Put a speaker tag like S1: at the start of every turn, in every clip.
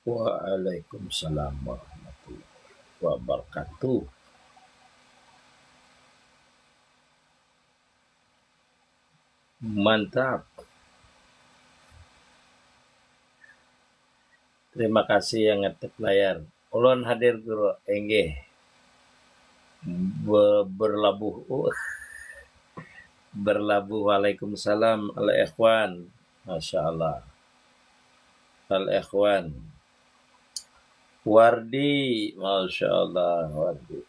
S1: Waalaikumsalam warahmatullahi wabarakatuh. Mantap. Terima kasih yang ngetik layar. Ulun hadir guru enggih berlabuh. Berlabuh. Waalaikumsalam al ikhwan. Masya Allah. Al ikhwan. Wardi, Masya Allah. Wardi.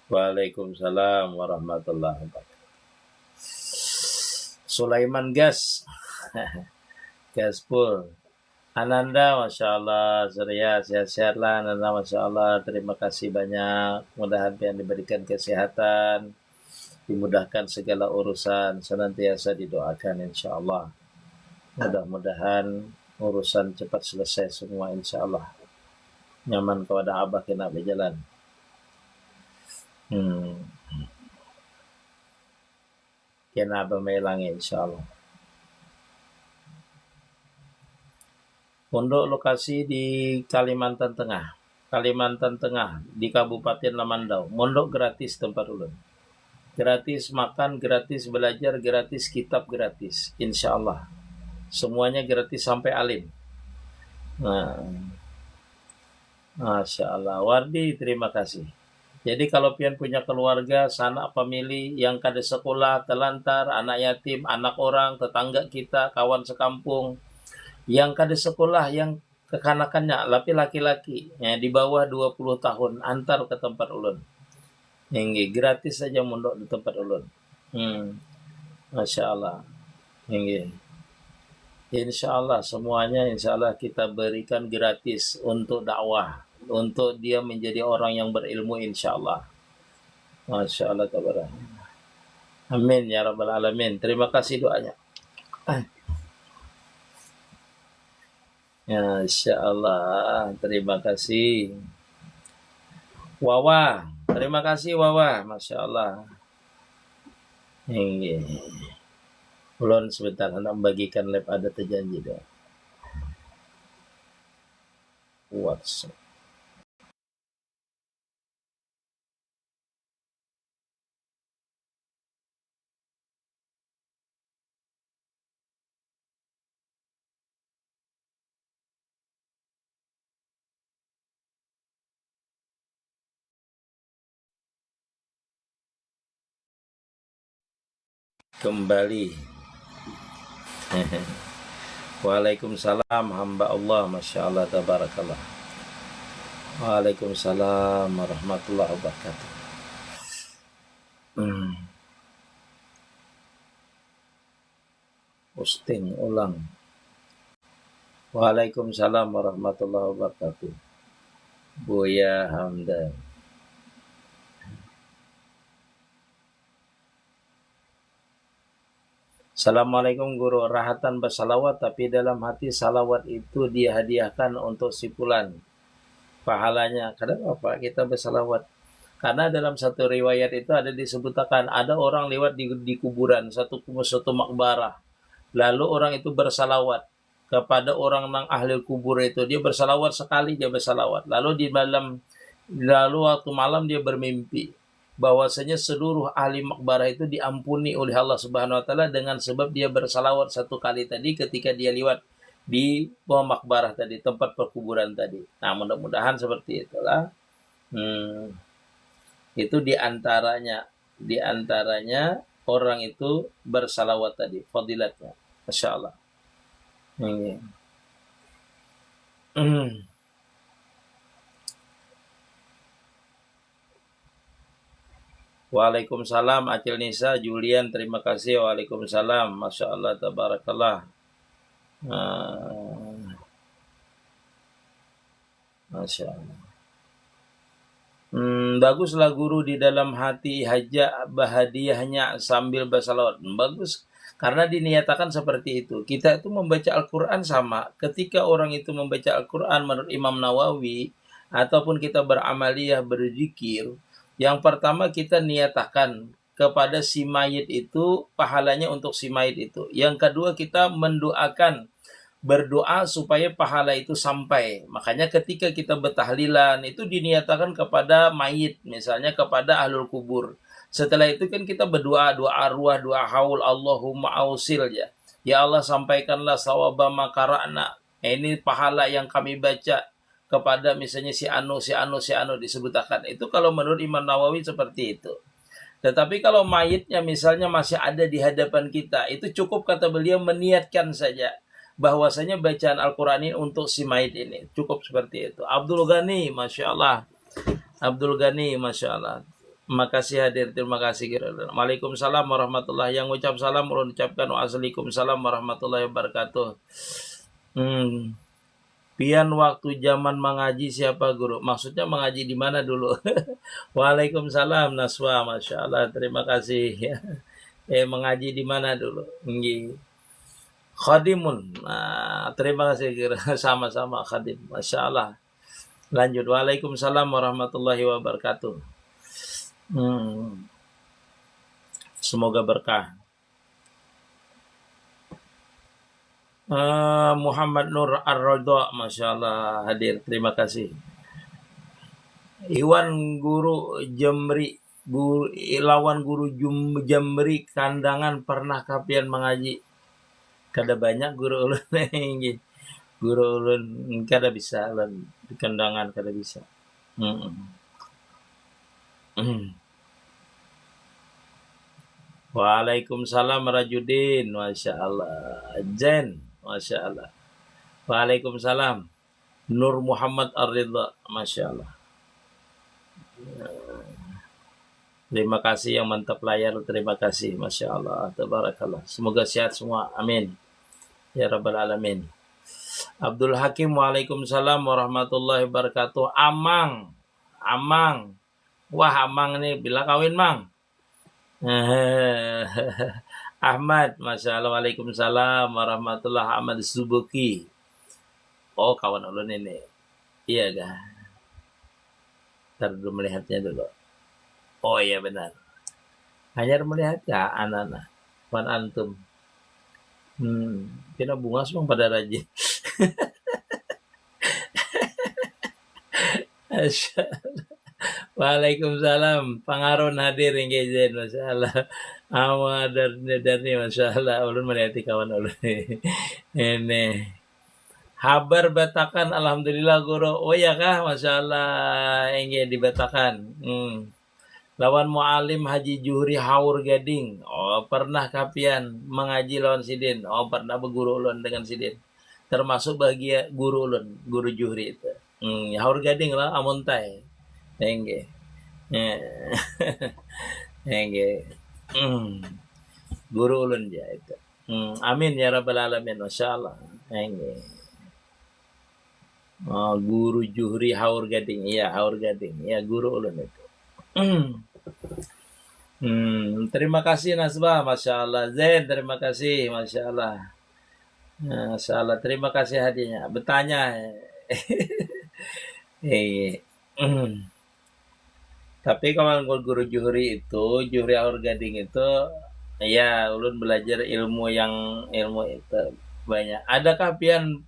S1: Waalaikumsalam warahmatullahi wabarakatuh. Sulaiman Gas. Gaspur. Ananda, Masya Allah, Surya, sehat-sehat lah Ananda, Masya Allah, terima kasih banyak, mudah-mudahan yang diberikan kesehatan, dimudahkan segala urusan, senantiasa didoakan insya Allah, mudah-mudahan urusan cepat selesai semua insya Allah, nyaman kepada abah kena berjalan. Kena abah melangi insya Allah. Pondok lokasi di Kalimantan Tengah. Kalimantan Tengah di Kabupaten Lamandau. Mondok gratis tempat ulun. Gratis makan, gratis belajar, gratis kitab, gratis. Insya Allah. Semuanya gratis sampai alim. Nah, Masya Allah. Wardi, terima kasih. Jadi kalau pian punya keluarga, sanak famili yang kada sekolah, telantar, anak yatim, anak orang, tetangga kita, kawan sekampung, yang kada sekolah, yang kekanakannya tapi laki-laki ya, di bawah 20 tahun antar ke tempat ulun. Yang gratis saja mondok di tempat ulun. Masya Allah. Yang insya Allah semuanya insya Allah kita berikan gratis untuk dakwah, untuk dia menjadi orang yang berilmu insya Allah. Masya Allah tabarak. Amin ya rabbal alamin. Terima kasih doanya. Ya, Insya Allah, terima kasih. Wawa, terima kasih Wawa, Masya Allah. Ini, ulun sebentar, hendak membagikan lab ada terjanji dah. WhatsApp. Kembali. Waalaikumsalam hamba Allah, Masya Allah, tabarakallah. Waalaikumsalam warahmatullahi wabarakatuh. Posting ulang. Waalaikumsalam warahmatullahi wabarakatuh. Buya Hamdan. Assalamualaikum guru, rahatan bersalawat tapi dalam hati salawat itu dihadiahkan untuk si fulan. Pahalanya, kenapa Pak kita bersalawat? Karena dalam satu riwayat itu ada disebutkan ada orang lewat di kuburan, satu makbarah. Lalu orang itu bersalawat kepada orang yang ahli kubur itu. Dia bersalawat sekali, dia bersalawat. Lalu waktu malam dia bermimpi bahwasanya seluruh ahli makbarah itu diampuni oleh Allah Subhanahu wa taala dengan sebab dia bersalawat satu kali tadi ketika dia lewat di makbarah tadi, tempat perkuburan tadi. Nah, mudah-mudahan seperti itulah. Itu diantaranya orang itu bersalawat tadi, fadilatnya. Masya Allah. Waalaikumsalam Acil Nisa, Julian, terima kasih. Waalaikumsalam, Masya Allah, tabarakallah. Masya Allah. Baguslah guru di dalam hati hajat bahadiahnya sambil bersalawat. Bagus, karena diniatakan seperti itu. Kita itu membaca Al-Quran sama. Ketika orang itu membaca Al-Quran menurut Imam Nawawi, ataupun kita beramaliyah, berzikir, yang pertama kita niatakan kepada si mayit itu, pahalanya untuk si mayit itu. Yang kedua kita mendoakan berdoa supaya pahala itu sampai. Makanya ketika kita bertahlilan itu diniatakan kepada mayit, misalnya kepada ahlul kubur. Setelah itu kan kita berdoa, doa arwah, doa haul, Allahumma ausil ya. Ya Allah sampaikanlah sawaba makara'na. Ini pahala yang kami baca kepada misalnya si anu, si anu, si anu disebutkan. Itu kalau menurut Imam Nawawi seperti itu. Tetapi kalau mayitnya misalnya masih ada di hadapan kita, itu cukup kata beliau meniatkan saja bahwasanya bacaan Al-Quran ini untuk si mayit ini. Cukup seperti itu. Abdul Ghani, Masya Allah. Abdul Ghani, Masya Allah. Makasih hadir, terima kasih. Waalaikumsalam warahmatullahi. Yang ucap salam, ulun ucapkan waalaikumsalam warahmatullahi wabarakatuh. Pian waktu zaman mengaji siapa guru? Maksudnya mengaji di mana dulu? Waalaikumsalam Naswa, Masya Allah, terima kasih. Mengaji di mana dulu? Khadimun. Nah, terima kasih, sama-sama khadim. Masya Allah. Lanjut. Waalaikumsalam warahmatullahi wabarakatuh. Semoga berkah. Muhammad Nur Ar-Rodha, Masya Allah, hadir. Terima kasih. Iwan Guru Jamri, lawan Guru Jamri kandangan pernah kapian mengaji. Kada banyak guru ulun guru ulun kada bisa ulun di kandangan kada bisa. Waalaikumsalam Rajudin, Masya Allah. Jen, Masya Allah. Waalaikumsalam Nur Muhammad Ar-Ridha, Masya Allah. Terima kasih yang mantap layar, terima kasih, Masya Allah, tabarakallah. Semoga sehat semua, amin ya rabbal alamin. Abdul Hakim, waalaikumsalam warahmatullahi wabarakatuh. Amang, wah Amang nih bila kawin Mang. Ahmad, Masya Allah, waalaikumsalam warahmatullahi. Ahmad Subuki, oh kawan ulun ini, iya kah? Ntar dulu melihatnya dulu. Oh iya benar. Hanya melihat ya anak-anak. Wan antum. Kena bunga semua pada rajin. Waalaikumsalam. Pangaron hadir yang kejen. Masya Allah. Amat dari Masya Allah. Ulun melihat kawan ulun. Ini. Habar Batakan, alhamdulillah guru. Oh ya kah, Masya Allah. Yang dibatakan. Lawan Mu'alim Haji Juhri Haur Gading. Oh, pernah kapian mengaji lawan Sidin. Oh, pernah berguru ulun dengan Sidin. Termasuk bagia guru ulun, guru Juhri itu. Haur Gading lah, amuntai. Engge. Engge. Guru ulun dia itu. Amin ya rabbal alamin. Masya Allah. Engge. Oh, guru Juhri Haur Gading. Iya, Haur Gading. Iya, guru ulun itu. Terima kasih Nasbah, Masya Allah. Zain, terima kasih, Masya Allah. Masya Allah, terima kasih hadiahnya. Bertanya. Tapi kalau guru Juhri itu, Juhri Aur Gading itu, ya ulun belajar ilmu itu banyak. Adakah pian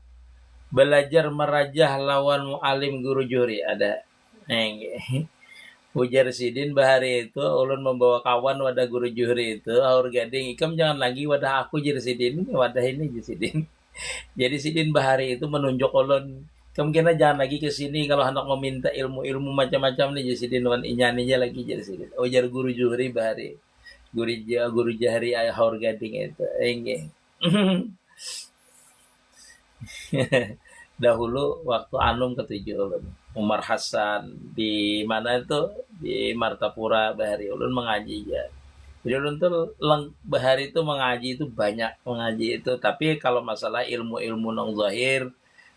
S1: belajar merajah lawan mu'alim guru Juhri? Ada. Ujar Sidin bahari itu ulun membawa kawan wadah guru Juhri itu Aur Gading, ikam jangan lagi wadah aku jadi Sidin, wadah ini jadi Sidin. Jadi Sidin bahari itu menunjuk ulun, kemungkinan jangan lagi ke sini kalau hendak meminta ilmu-ilmu macam-macam nih jadi Sidin wan inyaninya lagi jadi Sidin. Ujar guru Juhri bahari. Guru Jahri Aur Gading itu. Dahulu waktu Anum ketujuh ulun. Umar Hasan di mana itu di Martapura bahari ulun mengaji ya. Jadi ulun tuh bahari itu mengaji itu banyak mengaji itu, tapi kalau masalah ilmu-ilmu nong zahir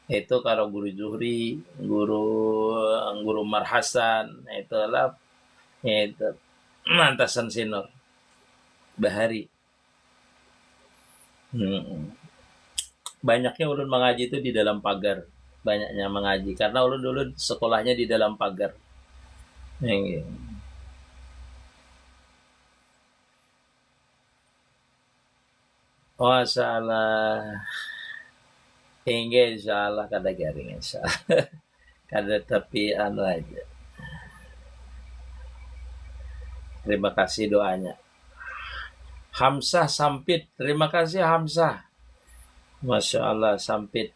S1: itu kalau guru Zuhri, guru Umar Hasan itulah itu mantasan sinor bahari. Banyaknya ulun mengaji itu di dalam pagar. Banyaknya mengaji karena ulun dulu sekolahnya di dalam pagar. Oh salah. hingga insyaallah kada garing insyaallah. Kada tapi anu aja. Terima kasih doanya. Hamzah Sampit, terima kasih Hamzah. Masya Allah Sampit.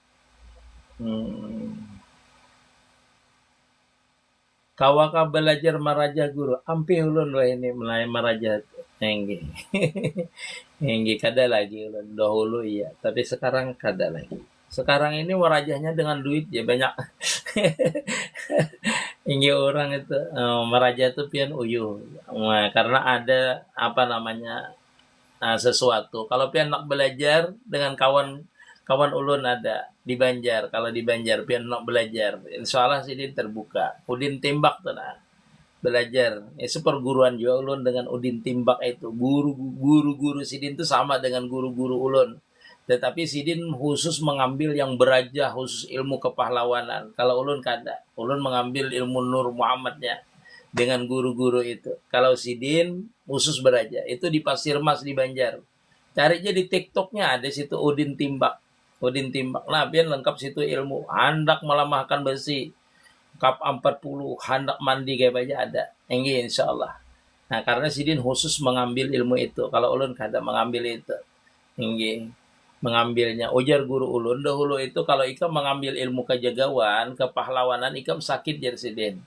S1: Kawaka belajar maraja guru. Ampi ulun lah ini mulai maraja. Enggi. Enggi kada lagi ulun. Dahulu iya, tapi sekarang kada lagi. Sekarang ini merajahnya dengan duit ya banyak. Enggi orang itu meraja itu pian uyuh. Karena ada apa namanya sesuatu. Kalau pian nak belajar dengan kawan ulun ada di Banjar. Kalau di Banjar pian nak belajar, insyaallah sidin terbuka. Udin Timbak tuh nah. Belajar. Seperguruan juga ulun dengan Udin Timbak itu. Guru-guru sidin itu sama dengan guru-guru ulun. Tetapi sidin khusus mengambil yang beraja, khusus ilmu kepahlawanan. Kalau ulun kada. Ulun mengambil ilmu Nur Muhammadnya dengan guru-guru itu. Kalau sidin khusus beraja. Itu di Pasir Mas di Banjar. Cari aja di TikToknya ada situ Udin Timbak. Udin Timbak. Nah, pian lengkap situ ilmu. Handak melamahkan besi. Kap 40, handak mandi kayak aja ada. Enggi insyaallah. Nah, karena sidin khusus mengambil ilmu itu. Kalau ulun kada mengambil itu. Enggi mengambilnya. Ujar guru ulun dahulu itu kalau ikam mengambil ilmu kejagawan, kepahlawanan, ikam sakit jar sidin.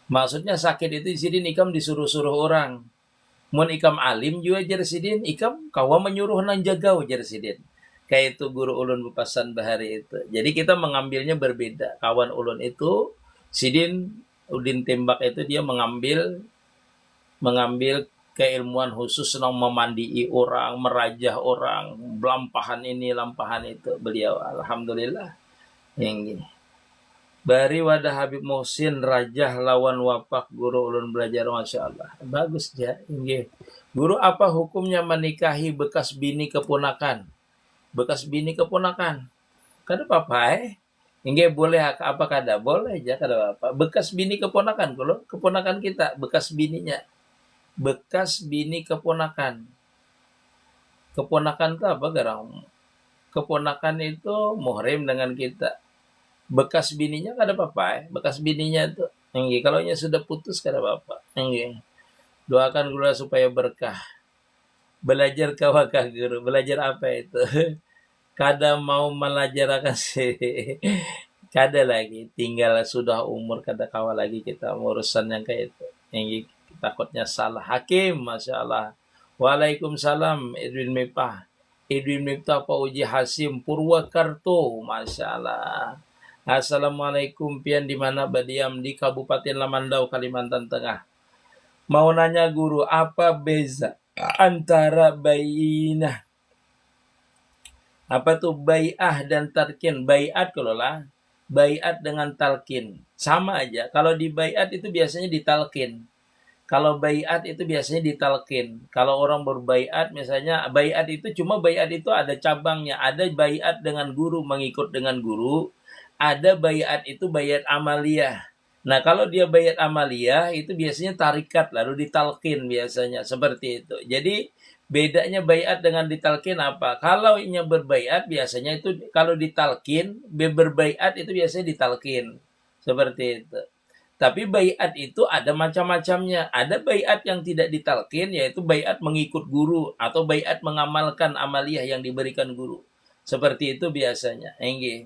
S1: Maksudnya sakit itu sidin ikam disuruh-suruh orang. Mun ikam alim juga jar sidin, ikam kawa menyuruh nan jagau jar sidin. Kayak itu guru ulun Bepasan Bahari itu. Jadi kita mengambilnya berbeda. Kawan ulun itu sidin Udin Timbak itu dia mengambil keilmuan khusus senang memandii orang, merajah orang, lampahan ini, lampahan itu. Beliau alhamdulillah yang gini. Bari wadah Habib Muhsin rajah lawan wapak guru ulun belajar Masya Allah. Bagus ya. Ini. Guru apa hukumnya menikahi bekas bini keponakan? Bekas bini keponakan. Kada apa-apa Enggak boleh apa kada? Boleh aja kada apa. Bekas bini keponakan kalau keponakan kita, bekas bininya. Bekas bini keponakan. Keponakan itu apa garang? Keponakan itu muhrim dengan kita. Bekas bininya kada apa-apa Bekas bininya itu. Enggak kalau nya sudah putus kada apa-apa. Enggak. Doakan guru supaya berkah. Belajar kawakah guru? Belajar apa itu? Kada mau melajarakan sih. Kada lagi. Tinggal sudah umur kada kawa lagi kita urusan yang kayak itu. Yang takutnya salah. Hakim, Masya Allah. Waalaikumsalam, Edwin Miftah. Edwin Miftah Pak Uji Hasim Purwakarta, Masya Allah. Assalamualaikum, pian di mana badiam di Kabupaten Lamandau, Kalimantan Tengah. Mau nanya guru, apa beza antara bayinah? Apa tuh bai'ah dan talqin? Bai'at kalau lah. Bai'at dengan talqin. Sama aja. Kalau di bai'at itu biasanya ditalqin. Kalau bai'at itu biasanya ditalqin. Kalau orang berbai'at misalnya bai'at itu cuma bai'at itu ada cabangnya. Ada bai'at dengan guru, mengikut dengan guru. Ada bai'at itu bai'at amaliyah. Nah, kalau dia bai'at amaliyah itu biasanya tarikat lalu ditalqin biasanya seperti itu. Jadi bedanya bai'at dengan ditalqin apa? Kalau nya berbai'at biasanya itu kalau ditalqin, berbai'at itu biasanya ditalqin. Seperti itu. Tapi bai'at itu ada macam-macamnya. Ada bai'at yang tidak ditalqin yaitu bai'at mengikut guru atau bai'at mengamalkan amaliyah yang diberikan guru. Seperti itu biasanya. Enggih.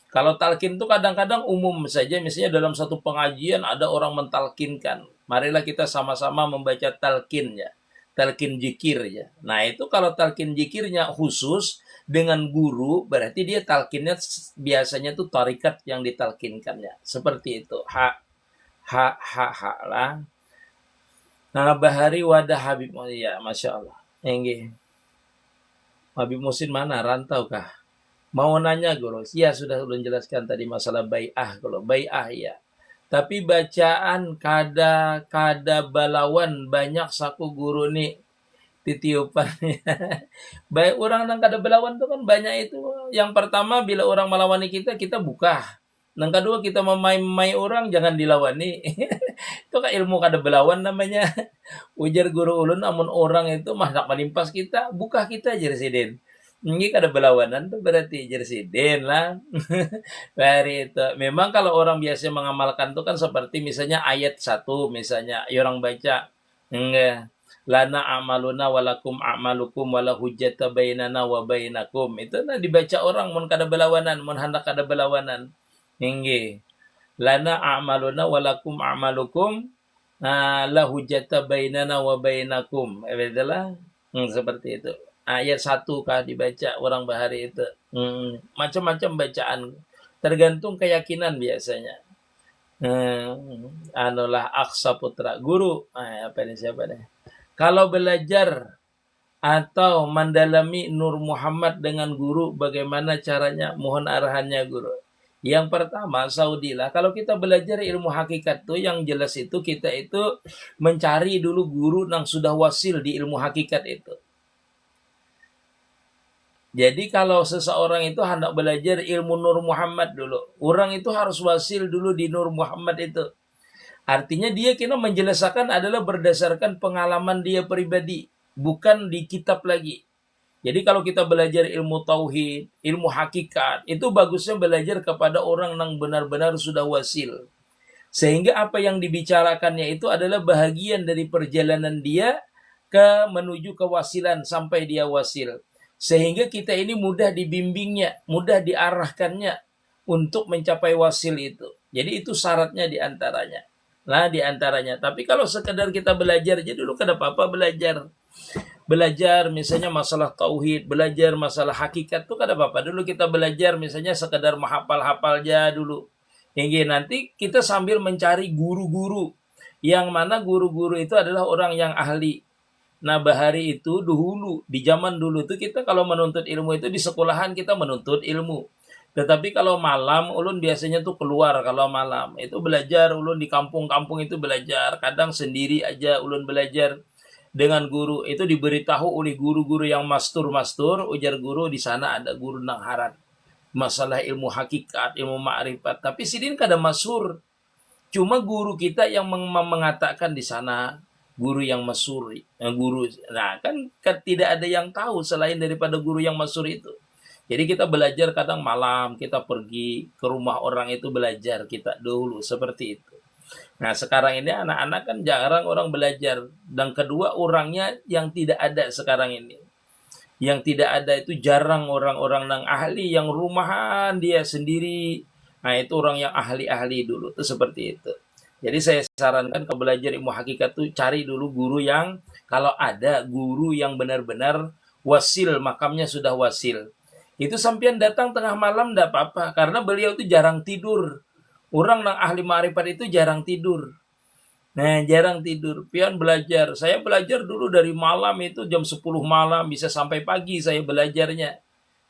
S1: Kalau talqin itu kadang-kadang umum saja, misalnya dalam satu pengajian ada orang mentalkinkan. Marilah kita sama-sama membaca talqin ya. Talqin jikir ya. Nah itu kalau talqin jikirnya khusus dengan guru, berarti dia talqinnya biasanya tuh tarikat yang ditalkinkannya. Seperti itu. Ha lah. Nah Bahari wadah Habib ya, Masya Allah. Enggih. Habib Muhsin mana? Rantau kah? Mau nanya guru? Ya sudah ulun jelaskan tadi masalah bai'ah. Kalau bai'ah ya. Tapi bacaan kada balawan banyak saku guru nih titiupannya. Baik orang nang kada balawan itu kan banyak itu. Yang pertama bila orang melawani kita buka. Yang kedua kita memai orang jangan dilawani. Itu kan ilmu kada belawan namanya. Ujar guru ulun amun orang itu mah nak menimpas kita, buka kita aja residen. Ini kada berlawanan tuh berarti jersiden lah. Dari itu. Memang kalau orang biasa mengamalkan tuh kan seperti misalnya ayat 1 misalnya orang baca enggak lana amaluna walakum amalukum wala hujjata bainana wa bainakum. Itu nah dibaca orang mun kada berlawanan, mun hendak kada berlawanan. Nggih. Lana amaluna walakum amalukum la hujjata bainana wa bainakum. Itulah seperti itu. Ayat 1 kah dibaca orang bahari itu. Macam-macam bacaan. Tergantung keyakinan biasanya. Anulah Aksa Putra. Guru. Apa ini siapa nih? Kalau belajar atau mendalami Nur Muhammad dengan guru, bagaimana caranya? Mohon arahannya guru. Yang pertama, Saudilah. Kalau kita belajar ilmu hakikat tuh, yang jelas itu kita itu mencari dulu guru yang sudah wasil di ilmu hakikat itu. Jadi kalau seseorang itu hendak belajar ilmu Nur Muhammad dulu, orang itu harus wasil dulu di Nur Muhammad itu. Artinya dia kena menjelaskan adalah berdasarkan pengalaman dia pribadi, bukan di kitab lagi. Jadi kalau kita belajar ilmu tauhid, ilmu hakikat, itu bagusnya belajar kepada orang yang benar-benar sudah wasil. Sehingga apa yang dibicarakannya itu adalah bahagian dari perjalanan dia menuju kewasilan sampai dia wasil. Sehingga kita ini mudah dibimbingnya, mudah diarahkannya untuk mencapai wasil itu. Jadi itu syaratnya diantaranya. Nah diantaranya. Tapi kalau sekedar kita belajar aja dulu, kada apa-apa belajar. Belajar misalnya masalah tauhid, belajar masalah hakikat tuh kada apa-apa. Dulu kita belajar misalnya sekedar menghafal-hafal aja dulu. Hingga nanti kita sambil mencari guru-guru. Yang mana guru-guru itu adalah orang yang ahli. Nah bahari itu dahulu, di zaman dulu tuh kita kalau menuntut ilmu itu di sekolahan kita menuntut ilmu. Tetapi kalau malam, ulun biasanya tuh keluar kalau malam. Itu belajar, ulun di kampung-kampung itu belajar. Kadang sendiri aja ulun belajar dengan guru. Itu diberitahu oleh guru-guru yang mastur-mastur. Ujar guru, di sana ada guru nang harat. Masalah ilmu hakikat, ilmu ma'rifat. Tapi sidin kada masur. Cuma guru kita yang mengatakan di sana. Guru yang masur. Guru. Nah kan tidak ada yang tahu selain daripada guru yang masur itu. Jadi kita belajar kadang malam, kita pergi ke rumah orang itu belajar kita dulu, seperti itu. Nah sekarang ini anak-anak kan jarang orang belajar. Dan kedua orangnya yang tidak ada sekarang ini. Yang tidak ada itu jarang orang-orang yang ahli, yang rumahan dia sendiri. Nah itu orang yang ahli-ahli dulu, itu seperti itu. Jadi saya sarankan kalau belajar ilmu hakikat itu cari dulu guru yang, kalau ada guru yang benar-benar wasil, makamnya sudah wasil. Itu sampean datang tengah malam enggak apa-apa, karena beliau itu jarang tidur. Orang yang ahli ma'rifat itu jarang tidur. Nah, jarang tidur. Pian belajar. Saya belajar dulu dari malam itu jam 10 malam bisa sampai pagi saya belajarnya.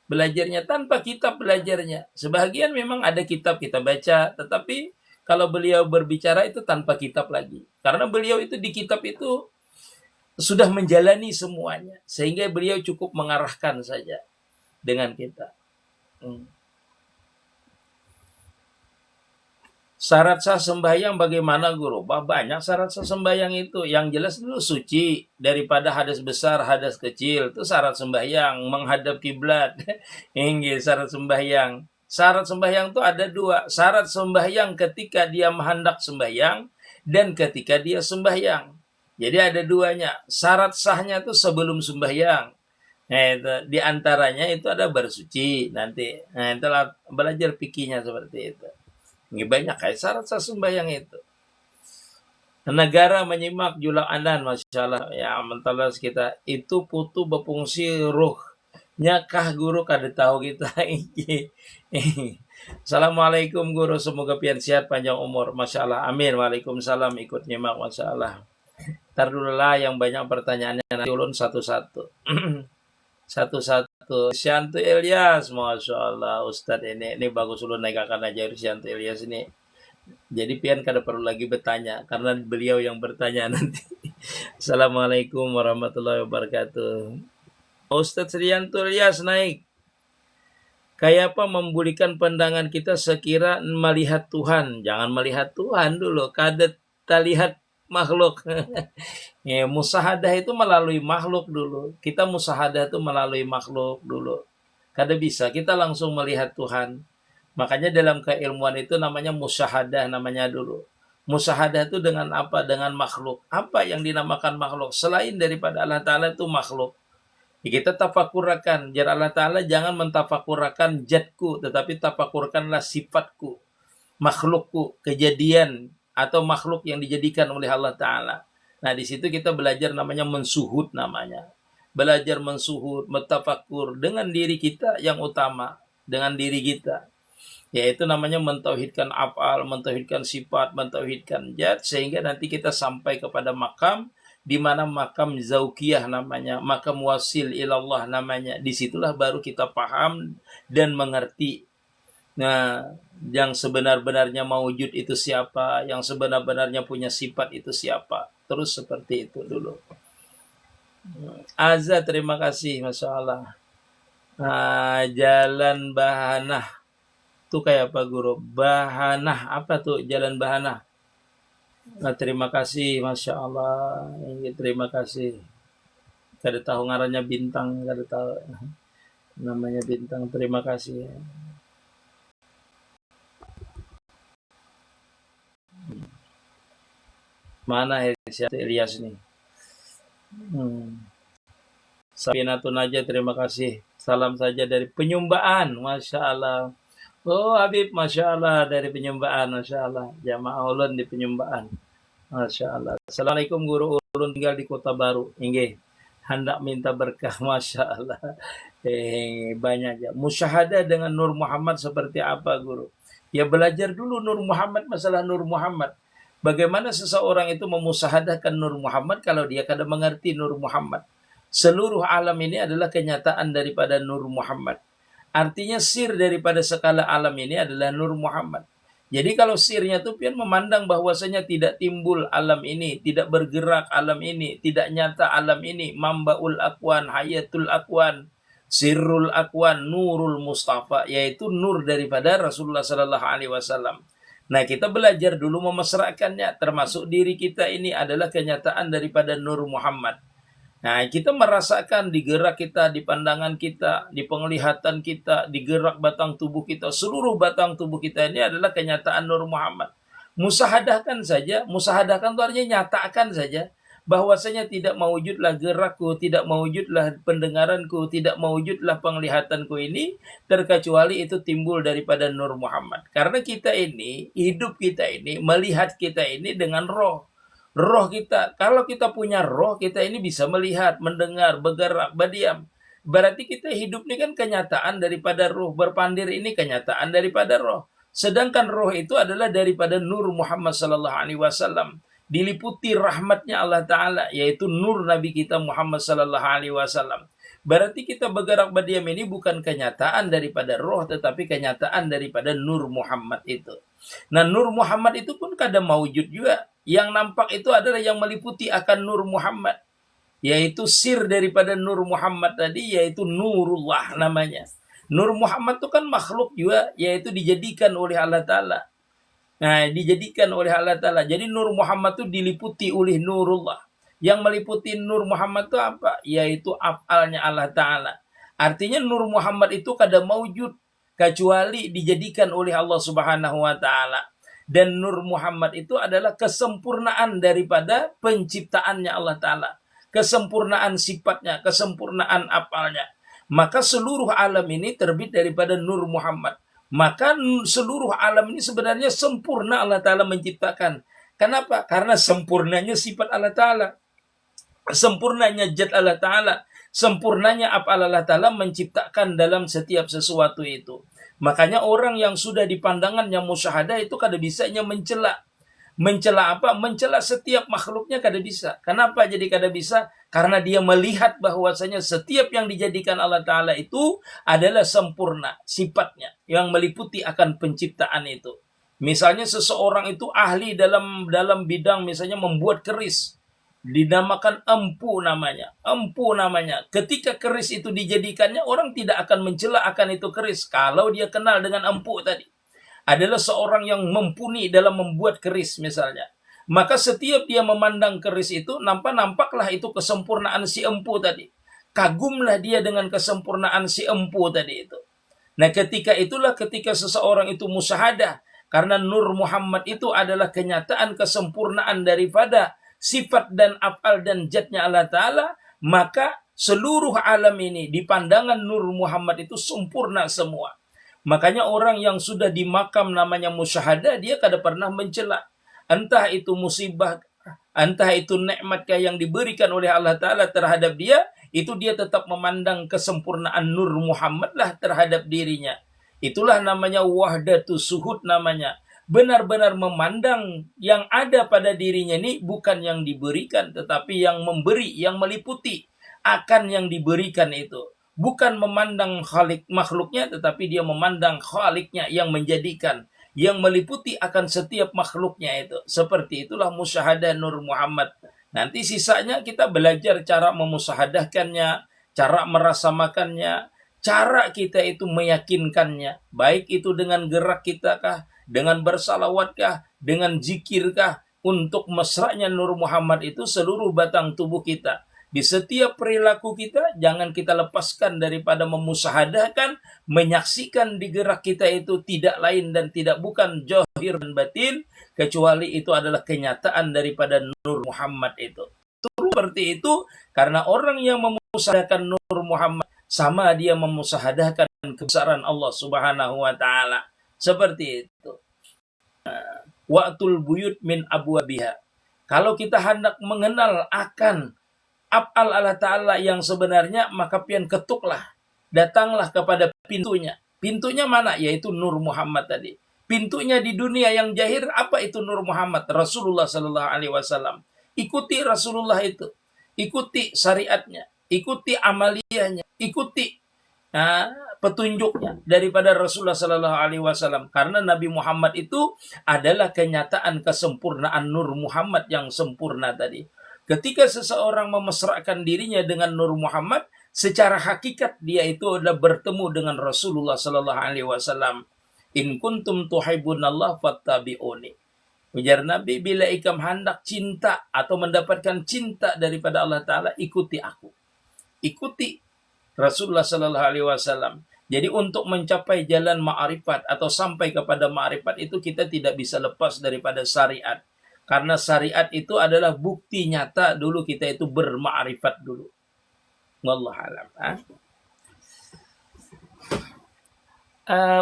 S1: Belajarnya tanpa kitab belajarnya. Sebagian memang ada kitab kita baca, tetapi kalau beliau berbicara itu tanpa kitab lagi. Karena beliau itu di kitab itu sudah menjalani semuanya. Sehingga beliau cukup mengarahkan saja dengan kita. Syarat sah sembahyang bagaimana guru? Banyak syarat sah sembahyang itu. Yang jelas dulu suci daripada hadas besar, hadas kecil. Itu syarat sembahyang, menghadap kiblat. Ini syarat sembahyang. Syarat sembahyang itu ada dua. Syarat sembahyang ketika dia menghendak sembahyang dan ketika dia sembahyang. Jadi ada duanya. Syarat sahnya itu sebelum sembahyang. Nah, itu di antaranya itu ada bersuci nanti. Nah, itulah belajar fikihnya seperti itu. Ini banyak kayak syarat sembahyang itu. Negara menyimak julang andan, masya Allah. Ya, mentalas kita itu putu berfungsi ruhnya kah guru kada tahu kita. Assalamualaikum guru, semoga pian sehat panjang umur. Masya Allah, amin. Waalaikumsalam, ikut nyimak, masya Allah. Ntar dulu lah yang banyak pertanyaannya nanti ulun satu-satu. Satu-satu. Syantu Ilyas, masya Allah, Ustadz ini bagus ulun naikakan aja Syantu Ilyas ini. Jadi pian kada perlu lagi bertanya karena beliau yang bertanya nanti. Assalamualaikum warahmatullahi wabarakatuh. Ustadz Syantu Ilyas naik. Kayak apa membulikan pandangan kita sekira melihat Tuhan. Jangan melihat Tuhan dulu. Kada lihat makhluk. Ya, musahadah itu melalui makhluk dulu. Kita musahadah itu melalui makhluk dulu. Kada bisa kita langsung melihat Tuhan. Makanya dalam keilmuan itu namanya musyahadah namanya dulu. Musyahadah itu dengan apa? Dengan makhluk. Apa yang dinamakan makhluk? Selain daripada Allah Ta'ala itu makhluk. Ya, kita tafakurakan. Jar Allah Ta'ala jangan mentafakurakan jatku, tetapi tafakurkanlah sifatku, makhlukku, kejadian, atau makhluk yang dijadikan oleh Allah Ta'ala. Nah, di situ kita belajar namanya mensuhud namanya. Belajar mensuhud, mentafakur dengan diri kita yang utama, dengan diri kita. Yaitu namanya mentauhidkan af'al, mentauhidkan sifat, mentauhidkan zat, sehingga nanti kita sampai kepada makam, di mana makam zaukiyah namanya, makam wasil ilallah namanya. Disitulah baru kita paham dan mengerti. Nah, yang sebenar-benarnya maujud itu siapa, yang sebenar-benarnya punya sifat itu siapa. Terus seperti itu dulu. Azza, terima kasih, Masya Allah. Nah, jalan bahanah. Itu kayak apa guru? Bahanah, apa tuh jalan bahanah? Nah, terima kasih, Masya Allah. Terima kasih. Kada tahu ngarannya bintang, kada tahu namanya bintang. Terima kasih. Mana Ilyas nih? Sabinatun aja, terima kasih. Salam saja dari Penyumbaan, Masya Allah. Oh Habib, Masya Allah, dari Penyumbaan, Masya Allah. Jamaah ulun di Penyumbaan, Masya Allah. Assalamualaikum guru, ulun tinggal di Kota Baru. Inggih, hendak minta berkah, Masya Allah. Banyak ya. Musyahadah dengan Nur Muhammad seperti apa guru? Ya belajar dulu Nur Muhammad, masalah Nur Muhammad. Bagaimana seseorang itu memusahadahkan Nur Muhammad kalau dia kada mengerti Nur Muhammad? Seluruh alam ini adalah kenyataan daripada Nur Muhammad. Artinya sir daripada skala alam ini adalah Nur Muhammad. Jadi kalau sirnya itu pian memandang bahwasanya tidak timbul alam ini, tidak bergerak alam ini, tidak nyata alam ini, mambaul akwan, hayatul akwan, sirrul akwan, nurul mustafa, yaitu nur daripada Rasulullah sallallahu alaihi wasallam. Nah, kita belajar dulu memasrahkannya, termasuk diri kita ini adalah kenyataan daripada Nur Muhammad. Nah, kita merasakan di gerak kita, di pandangan kita, di penglihatan kita, di gerak batang tubuh kita, seluruh batang tubuh kita ini adalah kenyataan Nur Muhammad. Musahadahkan saja, musahadahkan itu artinya nyatakan saja, bahwasanya tidak mewujudlah gerakku, tidak mewujudlah pendengaranku, tidak mewujudlah penglihatanku ini, terkecuali itu timbul daripada Nur Muhammad. Karena kita ini, hidup kita ini, melihat kita ini dengan roh. Roh kita, kalau kita punya roh, kita ini bisa melihat, mendengar, bergerak, berdiam. Berarti kita hidup ini kan kenyataan daripada roh, berpandir ini kenyataan daripada roh. Sedangkan roh itu adalah daripada Nur Muhammad sallallahu alaihi wasallam. Diliputi rahmatnya Allah Ta'ala, yaitu nur Nabi kita Muhammad sallallahu alaihi wasallam. Berarti kita bergerak berdiam ini bukan kenyataan daripada roh, tetapi kenyataan daripada Nur Muhammad itu. Nah, Nur Muhammad itu pun kadang mawujud juga. Yang nampak itu adalah yang meliputi akan Nur Muhammad, yaitu sir daripada Nur Muhammad tadi, yaitu Nurullah namanya. Nur Muhammad itu kan makhluk juga, yaitu dijadikan oleh Allah Ta'ala. Nah, dijadikan oleh Allah Ta'ala. Jadi Nur Muhammad itu diliputi oleh Nurullah. Yang meliputi Nur Muhammad itu apa? Yaitu af'alnya Allah Ta'ala. Artinya Nur Muhammad itu kada mawujud kecuali dijadikan oleh Allah Subhanahu wa Ta'ala. Dan Nur Muhammad itu adalah kesempurnaan daripada penciptaannya Allah Ta'ala. Kesempurnaan sifatnya, kesempurnaan af'alnya. Maka seluruh alam ini terbit daripada Nur Muhammad. Maka seluruh alam ini sebenarnya sempurna Allah Ta'ala menciptakan. Kenapa? Karena sempurnanya sifat Allah Ta'ala, sempurnanya zat Allah Ta'ala, sempurnanya af'al Allah Ta'ala menciptakan dalam setiap sesuatu itu. Makanya orang yang sudah dipandangannya musyahadah itu kada bisanya mencela. Mencela apa? Mencela setiap makhluknya kada bisa. Kenapa jadi kada bisa? Karena dia melihat bahwasanya setiap yang dijadikan Allah Ta'ala itu adalah sempurna sifatnya, yang meliputi akan penciptaan itu. Misalnya seseorang itu ahli dalam bidang misalnya membuat keris, dinamakan empu namanya. Empu namanya. Ketika keris itu dijadikannya, orang tidak akan mencela akan itu keris kalau dia kenal dengan empu tadi. Adalah seorang yang mumpuni dalam membuat keris misalnya. Maka setiap dia memandang keris itu, nampaklah itu kesempurnaan si empu tadi. Kagumlah dia dengan kesempurnaan si empu tadi itu. Nah, ketika seseorang itu musyahadah, karena Nur Muhammad itu adalah kenyataan kesempurnaan daripada sifat dan af'al dan zatnya Allah Ta'ala, maka seluruh alam ini di pandangan Nur Muhammad itu sempurna semua. Makanya orang yang sudah di makam namanya musyahadah, dia kada pernah mencela. Entah itu musibah, entah itu nikmatkah yang diberikan oleh Allah Ta'ala terhadap dia, itu dia tetap memandang kesempurnaan Nur Muhammad lah terhadap dirinya. Itulah namanya wahdatus suhud namanya. Benar-benar memandang yang ada pada dirinya ini bukan yang diberikan, tetapi yang memberi, yang meliputi akan yang diberikan itu. Bukan memandang khalik makhluknya, tetapi dia memandang khaliknya yang menjadikan, yang meliputi akan setiap makhluknya itu. Seperti itulah musyahadah Nur Muhammad. Nanti sisanya kita belajar cara memusyahadahkannya, cara merasamakannya, cara kita itu meyakinkannya. Baik itu dengan gerak kita kah, dengan bersalawatkah, dengan zikirkah, untuk mesranya Nur Muhammad itu seluruh batang tubuh kita. Di setiap perilaku kita, jangan kita lepaskan daripada memusyahadahkan, menyaksikan di gerak kita itu tidak lain dan tidak bukan zahir dan batin, kecuali itu adalah kenyataan daripada Nur Muhammad itu. Seperti itu, karena orang yang memusyahadahkan Nur Muhammad, sama dia memusyahadahkan kebesaran Allah Subhanahu wa Ta'ala. Seperti itu. Wa'tul buyut min abwabiha. Kalau kita hendak mengenal akan af'al Allah Ta'ala yang sebenarnya, maka pian ketuklah, datanglah kepada pintunya. Pintunya mana? Yaitu Nur Muhammad tadi. Pintunya di dunia yang jahir, apa itu Nur Muhammad? Rasulullah Sallallahu Alaihi Wasallam. Ikuti Rasulullah itu, ikuti syariatnya, ikuti amaliyahnya, ikuti petunjuknya daripada Rasulullah Sallallahu Alaihi Wasallam. Karena Nabi Muhammad itu adalah kenyataan kesempurnaan Nur Muhammad yang sempurna tadi. Ketika seseorang memesrakan dirinya dengan Nur Muhammad, secara hakikat dia itu adalah bertemu dengan Rasulullah Sallallahu Alaihi Wasallam. In kuntum tuhibbunallah fattabi'uni. Ujar Nabi, bila ikam hendak cinta atau mendapatkan cinta daripada Allah Ta'ala, ikuti aku. Ikuti Rasulullah Sallallahu Alaihi Wasallam. Jadi untuk mencapai jalan ma'rifat atau sampai kepada ma'rifat itu kita tidak bisa lepas daripada syariat. Karena syariat itu adalah bukti nyata dulu kita itu berma'rifat dulu. Wallahu a'lam.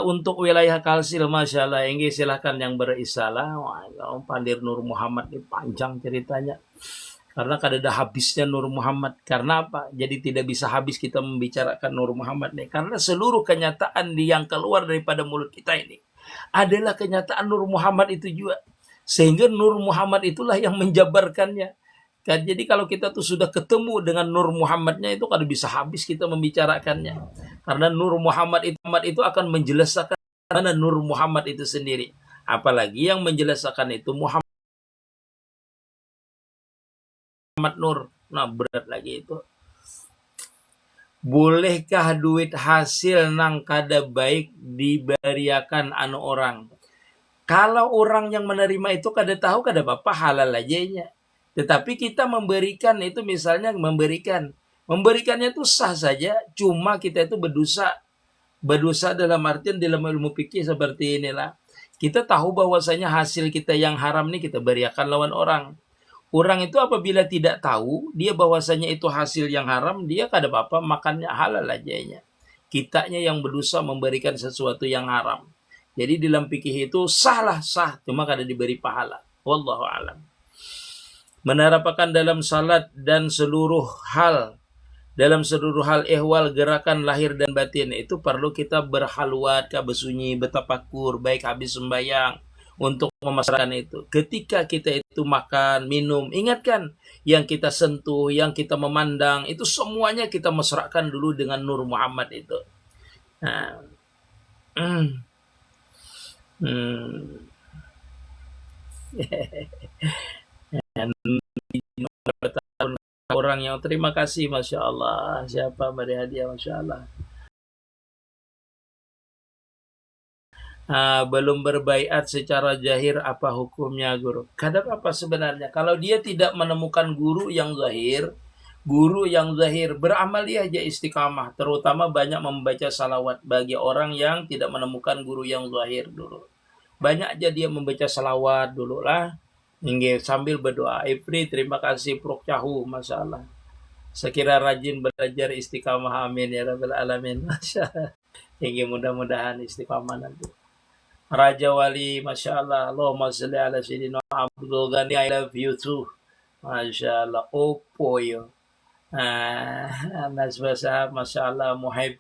S1: Untuk wilayah Kalsil, Masya Allah, ini silahkan yang berisalah. Wah, Pandir Nur Muhammad ini panjang ceritanya. Karena kada ada habisnya Nur Muhammad. Karena apa? Jadi tidak bisa habis kita membicarakan Nur Muhammad nih. Karena seluruh kenyataan yang keluar daripada mulut kita ini adalah kenyataan Nur Muhammad itu juga. Sehingga Nur Muhammad itulah yang menjabarkannya. Jadi kalau kita tuh sudah ketemu dengan Nur Muhammadnya itu kada bisa habis kita membicarakannya. Karena Nur Muhammad itu akan menjelaskan mana Nur Muhammad itu sendiri. Apalagi yang menjelaskan itu Muhammad Nur. Nah, berat lagi itu. Bolehkah duit hasil nang kada baik diberiakan anu orang? Kalau orang yang menerima itu kada tahu, kada apa-apa, halal aja. Tetapi kita memberikan itu, misalnya memberikannya itu sah saja, cuma kita itu berdosa. Berdosa dalam artian dalam ilmu fikih seperti inilah. Kita tahu bahwasanya hasil kita yang haram ini kita beriakan lawan orang. Orang itu apabila tidak tahu dia bahwasanya itu hasil yang haram, dia kada apa-apa, makannya halal aja. Kitanya yang berdosa memberikan sesuatu yang haram. Jadi dalam fikih itu sah, cuma kada diberi pahala. Wallahu a'lam. Menerapakan dalam salat dan seluruh hal ehwal gerakan lahir dan batin itu perlu kita berhalwat, bersunyi, bertafakur, baik habis sembahyang untuk memasrahkan itu. Ketika kita itu makan, minum, ingatkan yang kita sentuh, yang kita memandang itu semuanya kita mesrakan dulu dengan Nur Muhammad itu. Orang yang terima kasih, Masya Allah. Siapa beri hadiah, Masya Allah. belum berbaiat secara zahir, apa hukumnya guru? Kadang apa sebenarnya? Kalau dia tidak menemukan guru yang zahir, beramal dia aja istiqamah. Terutama banyak membaca salawat bagi orang yang tidak menemukan guru yang zahir dulu. Banyak aja dia membaca salawat dulu lah. Sambil berdoa. Ifri, terima kasih Prof. Cahu, masalah. Sekira rajin belajar istiqamah, amin ya rabbal alamin. Masya Allah. Mudah-mudahan istiqamah nanti. Raja Wali, Masya Allah. Allahumma salli ala Sayyidina Abdul Ghani, I love you too. Masya Allah. Opo yo. Nasbah Sahab, Masya Allah. Muhaib.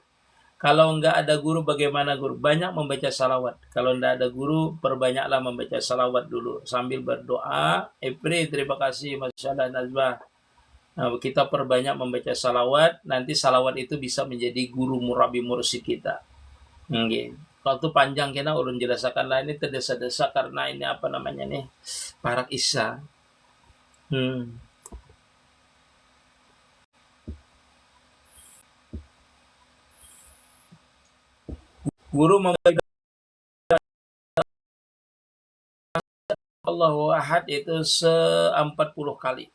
S1: Kalau enggak ada guru, bagaimana guru? Banyak membaca salawat. Kalau enggak ada guru, perbanyaklah membaca salawat dulu. Sambil berdoa. Epri, terima kasih. Masya Allah, Nasbah. Kita perbanyak membaca salawat. Nanti salawat itu bisa menjadi guru murabi mursyid kita. Kalau itu panjang kena ulun jelaskan lah, ini terdesa-desa karena ini apa namanya nih, parak isya. Guru membaca Allahu Ahad itu 40 kali.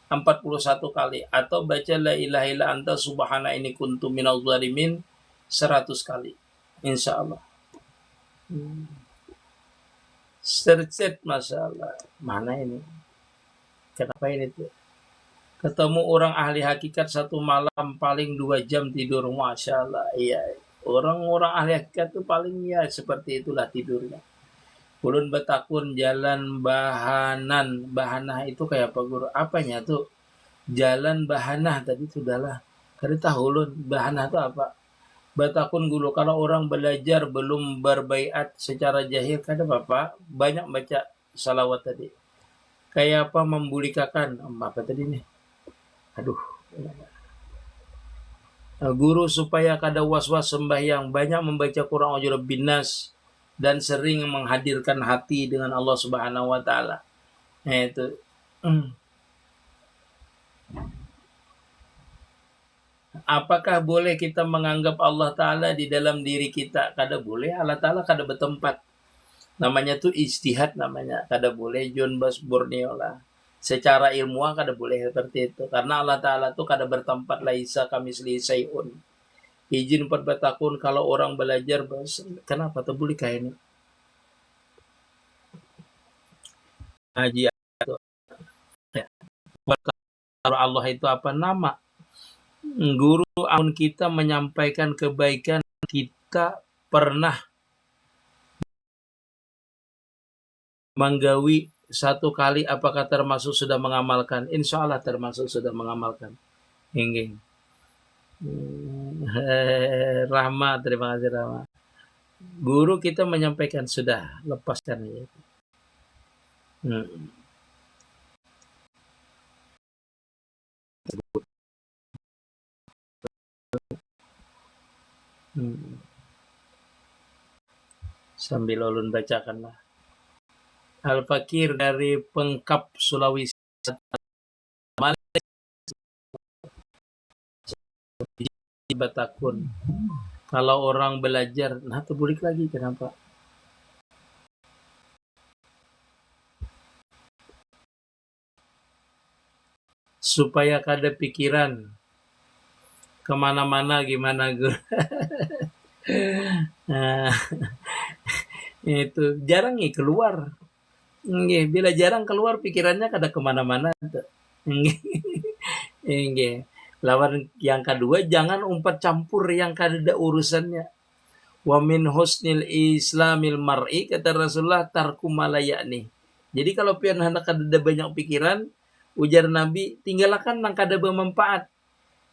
S1: 41 kali, atau baca la ilaha illa anta subhana ini kuntu minal zalimin 100 kali, insya Allah. Sercet, masalah mana ini, kenapa ini tuh ketemu orang ahli hakikat satu malam paling 2 jam tidur, Masya Allah. Iya, orang-orang ahli hakikat tuh paling ya seperti itulah tidurnya. Ulun betakun jalan bahanah itu kayak apa guru? Apanya tuh? Jalan bahanah tadi sudahlah. Kada tahu ulun bahanah itu apa? Betakun guru, kalau orang belajar belum berbaiat secara jahil, kada apa? Banyak baca salawat tadi. Kayak apa, membulikakan apa tadi nih? Aduh. Guru supaya kada was-was sembahyang, banyak membaca Quran A'udzu Binnas dan sering menghadirkan hati dengan Allah Subhanahu wa taala. Itu. Apakah boleh kita menganggap Allah taala di dalam diri kita? Kada boleh, Allah taala kada bertempat. Namanya tuh ijtihad namanya. Kada boleh, John Bas Borneo lah. Secara ilmuwan kada boleh seperti itu. Karena Allah taala tuh kada bertempat, laisa kamislihi syai'un. Izin perbetakun kalau orang belajar kenapa tuh boleh kayak ini? Haji itu. Ya. Kalau Allah itu apa nama? Guru amun kita menyampaikan kebaikan, kita pernah menggawi 1 kali, apakah termasuk sudah mengamalkan? Insya Allah termasuk sudah mengamalkan. Inggih. Rahma, terima kasih Rahma. Guru kita menyampaikan sudah, lepaskan ya. Sambil ulun bacakanlah. Al-Fakir dari Pengkap, Sulawesi Batakun. Kalau orang belajar, nah terbulik lagi, kenapa? Supaya kada pikiran kemana-mana gimana guru. Itu jarang nih keluar. Bila jarang keluar pikirannya kada kemana-mana. Lawan yang kedua, jangan umpat campur yang kada ada urusannya. Wa min husnil islamil mar'i, kata Rasulullah, tarku malayani. Jadi kalau pian hendak kada ada banyak pikiran, ujar Nabi, tinggalkan nang kada bermanfaat.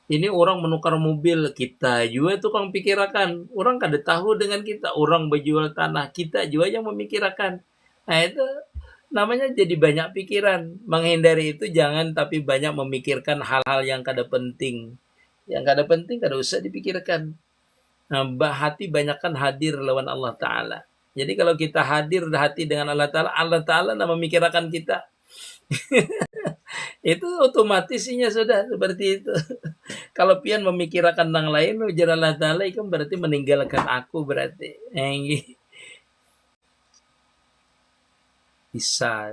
S1: Ini orang menukar mobil, kita juga tukang pikirakan. Orang kada tahu dengan kita. Orang berjual tanah, kita juga yang memikirkan. Nah itu namanya jadi banyak pikiran. Menghindari itu jangan, tapi banyak memikirkan hal-hal yang kada penting. Yang kada penting kada usah dipikirkan. Nah, hati banyakkan hadir lawan Allah Ta'ala. Jadi kalau kita hadir hati dengan Allah Ta'ala nak memikirkan kita. Itu otomatisnya sudah seperti itu. Kalau pian memikirkan yang lain, ujar Allah Ta'ala, itu berarti meninggalkan aku berarti. Bisa.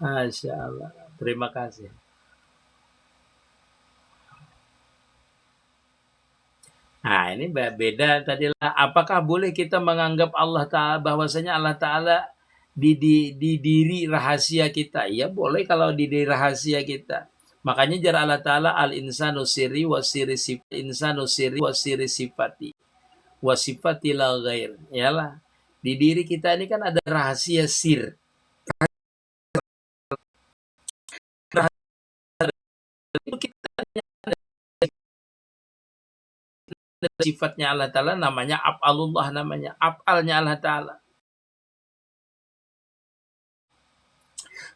S1: Masya Allah. Terima kasih. Nah, ini beda tadi lah. Apakah boleh kita menganggap Allah Ta'ala bahwasanya Allah Ta'ala di diri rahasia kita? Ya boleh kalau di diri rahasia kita. Makanya jar Allah Ta'ala al-insanu sirri wa sirri sifati. Insanu sirri wa sirri sifati. Wa sifati la ghair. Yalah. Di diri kita ini kan ada rahasia sir. Itu kita sifatnya Allah Ta'ala namanya af'alullah, namanya af'alnya Allah Ta'ala.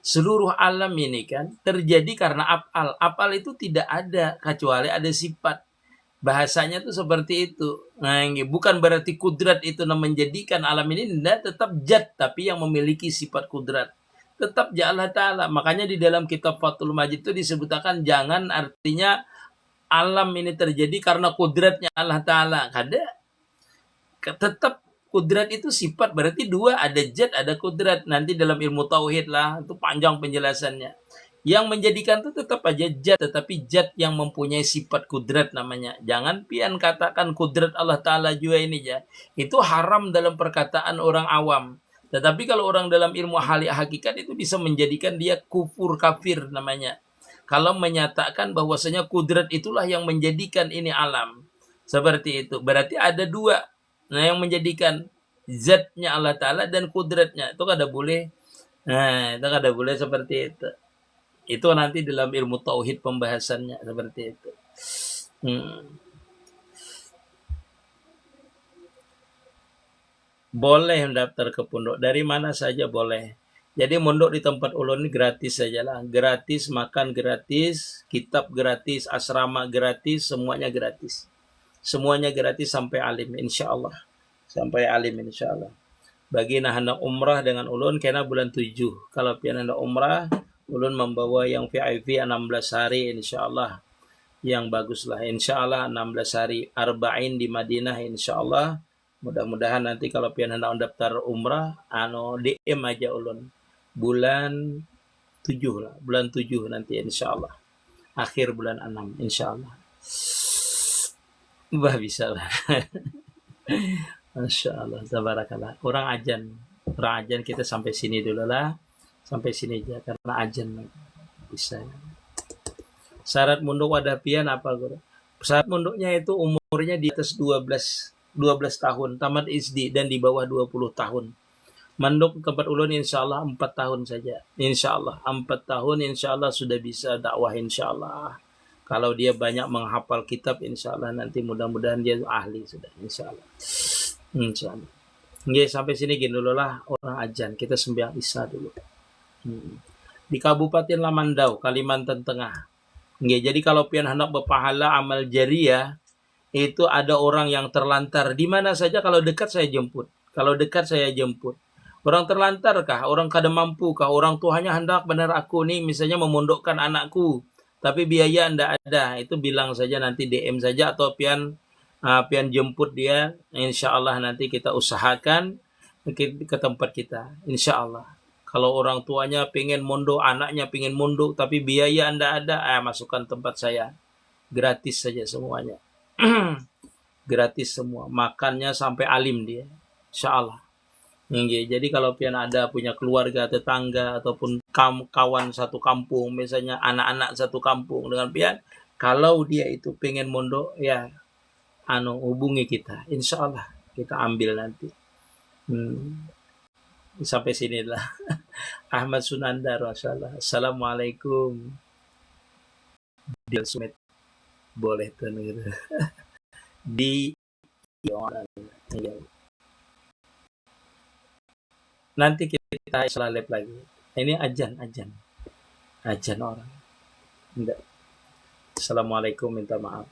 S1: Seluruh alam ini kan terjadi karena af'al. Af'al itu tidak ada kecuali ada sifat. Bahasanya tuh seperti itu. Nah, bukan berarti kudrat itu menjadikan alam ini, tidak, tetap zat tapi yang memiliki sifat kudrat. Tetap ya Allah Ta'ala. Makanya di dalam kitab Fathul Majid itu disebutkan jangan artinya alam ini terjadi karena kudratnya Allah Ta'ala. Ada tetap kudrat itu sifat, berarti dua, ada zat ada kudrat. Nanti dalam ilmu tauhid lah itu panjang penjelasannya. Yang menjadikan itu tetap aja zat, tetapi zat yang mempunyai sifat kudrat namanya. Jangan pian katakan kudrat Allah Ta'ala juga ini ya. Itu haram dalam perkataan orang awam. Tetapi kalau orang dalam ilmu hakikat itu bisa menjadikan dia kufur kafir namanya. Kalau menyatakan bahwasanya kudrat itulah yang menjadikan ini alam. Seperti itu. Berarti ada dua. Nah, yang menjadikan zatnya Allah Ta'ala dan kudratnya. Itu kada boleh. Nah, itu kada boleh seperti itu. Itu nanti dalam ilmu tauhid pembahasannya seperti itu. Boleh mendaftar ke pondok dari mana saja boleh. Jadi mondok di tempat ulun ini gratis saja lah. Gratis, makan gratis, kitab gratis, asrama gratis, semuanya gratis. Semuanya gratis sampai alim insya Allah. Sampai alim insya Allah. Bagi nah hendak umrah dengan ulun kena bulan 7. Kalau pian hendak umrah, ulun membawa yang VIP 16 hari insya Allah. Yang baguslah insya Allah 16 hari arba'in di Madinah insya Allah. Mudah-mudahan nanti kalau pian hendak daftar umrah, DM aja ulun. Bulan 7 lah. Bulan 7 nanti insya Allah. Akhir bulan 6 insya Allah. Bah bisa lah. Masya Allah, tabarakallah. Orang ajan kita sampai sini dulu lah. Sampai sini aja karena ajan bisa. Syarat munduk wadapian apa guru? Syarat munduknya itu umurnya di atas 12 tahun, tamat SD dan di bawah 20 tahun. Manduk tempat ulun insya Allah 4 tahun saja. Insya Allah 4 tahun insya Allah sudah bisa dakwah insya Allah. Kalau dia banyak menghafal kitab insya Allah nanti mudah-mudahan dia ahli sudah insya Allah. Insya Allah. Nggih, sampai sini gini dulu lah orang ajan. Kita sembahyang isya dulu. Di Kabupaten Lamandau, Kalimantan Tengah. Nggih, jadi kalau pian hendak berpahala amal jariah itu ada orang yang terlantar di mana saja, kalau dekat saya jemput. Kalau dekat saya jemput. Orang terlantar kah? Orang kada mampu kah? Orang tuanya hendak benar aku nih misalnya memondokkan anakku, tapi biaya ndak ada. Itu bilang saja nanti DM saja atau pian jemput dia. Insya Allah nanti kita usahakan ke tempat kita. Insya Allah. Kalau orang tuanya pengen mondok, anaknya pengen mondok, tapi biaya ndak ada, masukkan tempat saya. Gratis saja semuanya. Gratis semua. Makannya sampai alim dia. Insya Allah. Jadi kalau pian ada punya keluarga, tetangga, ataupun kawan satu kampung, misalnya anak-anak satu kampung dengan pian, kalau dia itu pengen mondok, ya hubungi kita. Insya Allah kita ambil nanti. Sampai sinilah. Ahmad Sunandar, masyaallah. Assalamualaikum. Di Sumet boleh tuh gitu. Di nanti kita salah lab lagi. Ini ajan orang. Enggak. Assalamualaikum, minta maaf.